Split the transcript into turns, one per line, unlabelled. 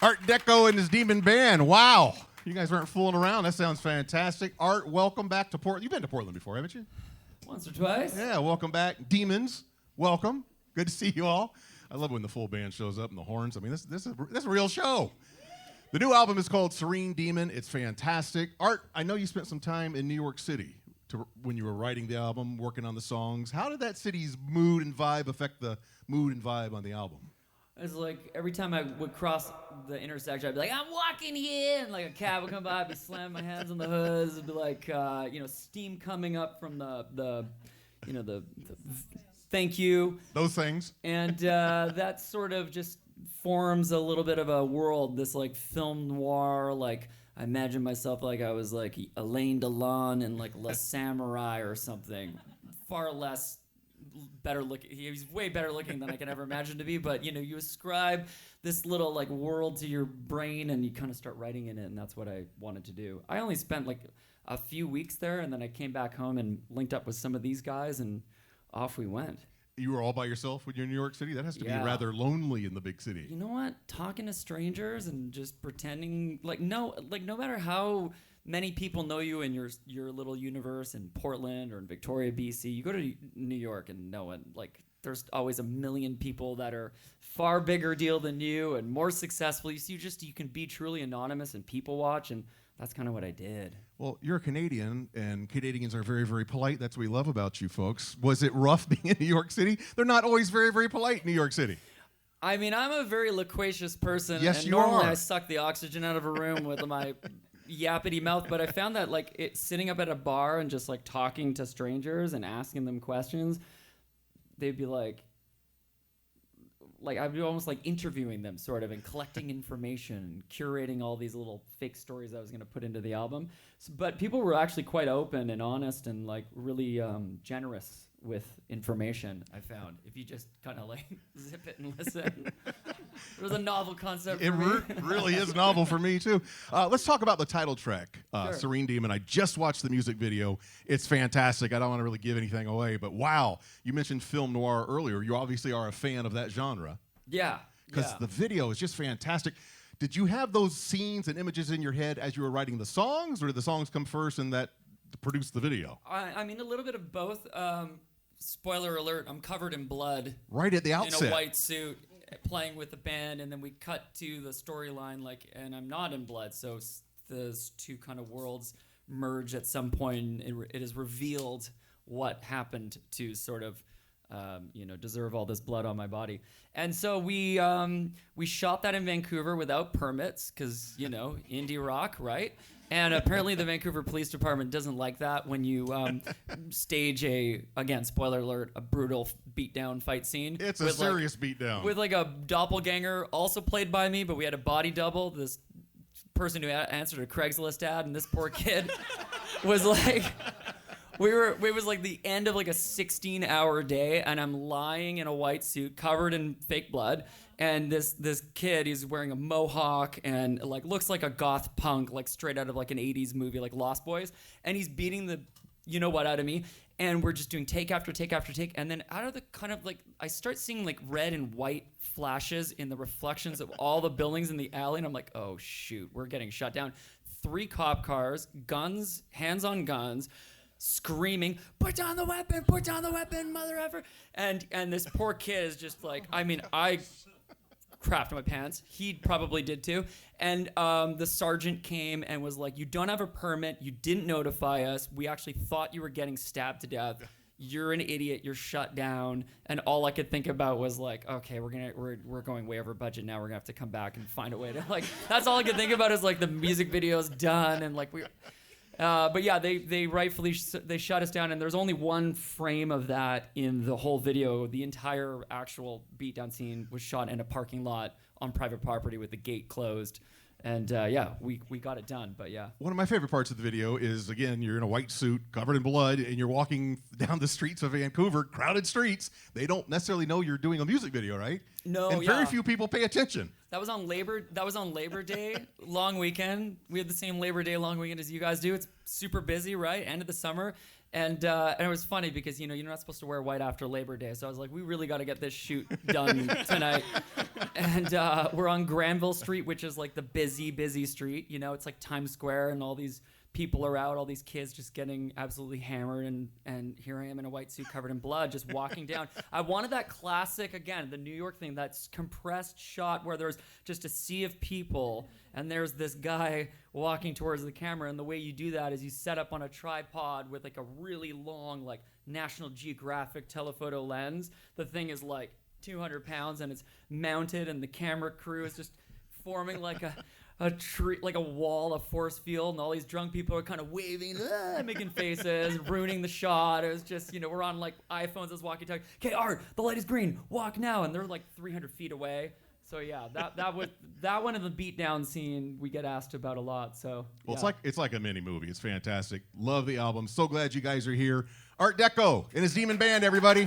Art Deco and his Demon Band. Wow. You guys weren't fooling around. That sounds fantastic. Art, welcome back to Portland. You've been to Portland before, haven't you?
Once or twice.
Yeah, welcome back. Demons, welcome. Good to see you all. I love when the full band shows up and the horns. I mean, this is a real show. The new album is called Serene Demon. It's fantastic. Art, I know you spent some time in New York City when you were writing the album, working on the songs. How did that city's mood and vibe affect the mood and vibe on the album?
It's like every time I would cross the intersection, I'd be like, I'm walking here, and like a cab would come by, I'd be slamming my hands on the hoods, it'd be like, steam coming up from the thank you.
Those things.
And that sort of just forms a little bit of a world, this like film noir, like I imagine myself like I was like Alain Delon in like La Samurai or something, far less better looking. He's way better looking than I can ever imagine to be, but you ascribe this little like world to your brain and you kind of start writing in it, and that's what I wanted to do. I only spent like a few weeks there, and then I came back home and linked up with some of these guys, and off we went.
You were all by yourself when you're in New York City? That has to be rather lonely in the big city.
You know what? Talking to strangers and just pretending no matter how many people know you in your little universe in Portland or in Victoria, BC, you go to New York and no one, like, there's always a million people that are far bigger deal than you and more successful. You can be truly anonymous and people watch, and that's kind of what I did.
Well, you're a Canadian, and Canadians are very, very polite. That's what we love about you folks. Was it rough being in New York City? They're not always very, very polite in New York City.
I mean, I'm a very loquacious person.
Yes,
and normally I suck the oxygen out of a room with my yappity mouth, but I found that like sitting up at a bar and just like talking to strangers and asking them questions, they'd be like I'd be almost like interviewing them sort of and collecting information and curating all these little fake stories I was going to put into the album. But people were actually quite open and honest and like really generous with information, I found, if you just kind of like zip it and listen. It was a novel concept for me.
It really is novel for me too. Let's talk about the title track,
Sure.
Serene Demon. I just watched the music video. It's fantastic. I don't want to really give anything away, but wow, you mentioned film noir earlier. You obviously are a fan of that genre.
Yeah.
Because the video is just fantastic. Did you have those scenes and images in your head as you were writing the songs, or did the songs come first and that produced the video?
I mean, a little bit of both. Spoiler alert, I'm covered in blood.
Right at the outset.
In a white suit, playing with the band, and then we cut to the storyline, and I'm not in blood, so those two kind of worlds merge at some point, and it is revealed what happened to sort of deserve all this blood on my body. And so we shot that in Vancouver without permits, because, indie rock, right? And apparently the Vancouver Police Department doesn't like that when you stage again, spoiler alert, a brutal beatdown fight scene.
It's a serious beatdown. With
like a doppelganger, also played by me, but we had a body double, this person who answered a Craigslist ad, and this poor kid was like... It was like the end of like a 16-hour day, and I'm lying in a white suit covered in fake blood, and this kid, he's wearing a mohawk and like looks like a goth punk, like straight out of like an 80s movie, like Lost Boys, and he's beating the you-know-what out of me, and we're just doing take after take after take, and then out of the kind of like, I start seeing like red and white flashes in the reflections of all the buildings in the alley, and I'm like, oh shoot, we're getting shut down. 3 cop cars, guns, hands on guns, screaming, put down the weapon, mother effer. And this poor kid is just like, I mean, I crapped my pants. He probably did too. And the sergeant came and was like, you don't have a permit. You didn't notify us. We actually thought you were getting stabbed to death. You're an idiot. You're shut down. And all I could think about was like, okay, we're going way over budget now. We're gonna have to come back and find a way to that's all I could think about is like the music video's done and like we. But yeah, they rightfully they shut us down, and there's only one frame of that in the whole video. The entire actual beatdown scene was shot in a parking lot on private property with the gate closed, And yeah, we got it done. But yeah.
One of my favorite parts of the video is, again, you're in a white suit covered in blood and you're walking down the streets of Vancouver, crowded streets. They don't necessarily know you're doing a music video, right?
No,
and very few people pay attention.
That was on Labor Day, long weekend. We had the same Labor Day long weekend as you guys do. It's super busy, right? End of the summer. And it was funny because, you're not supposed to wear white after Labor Day. So I was like, we really got to get this shoot done tonight. And we're on Granville Street, which is like the busy street. It's like Times Square and all these people are out, all these kids just getting absolutely hammered. And here I am in a white suit covered in blood, just walking down. I wanted that classic, again, the New York thing, that compressed shot where there's just a sea of people and there's this guy walking towards the camera. And the way you do that is you set up on a tripod with like a really long, like National Geographic telephoto lens. The thing is like 200 pounds and it's mounted and the camera crew is just forming like a tree, like a wall, a force field, and all these drunk people are kind of waving, making faces, ruining the shot. It was just, we're on like iPhones as walkie-talkie. Okay, Art, the light is green. Walk now, and they're like 300 feet away. So yeah, that one in the beatdown scene we get asked about a lot. So
well,
yeah.
it's like a mini movie. It's fantastic. Love the album. So glad you guys are here. Art Deco and his Demon Band, everybody.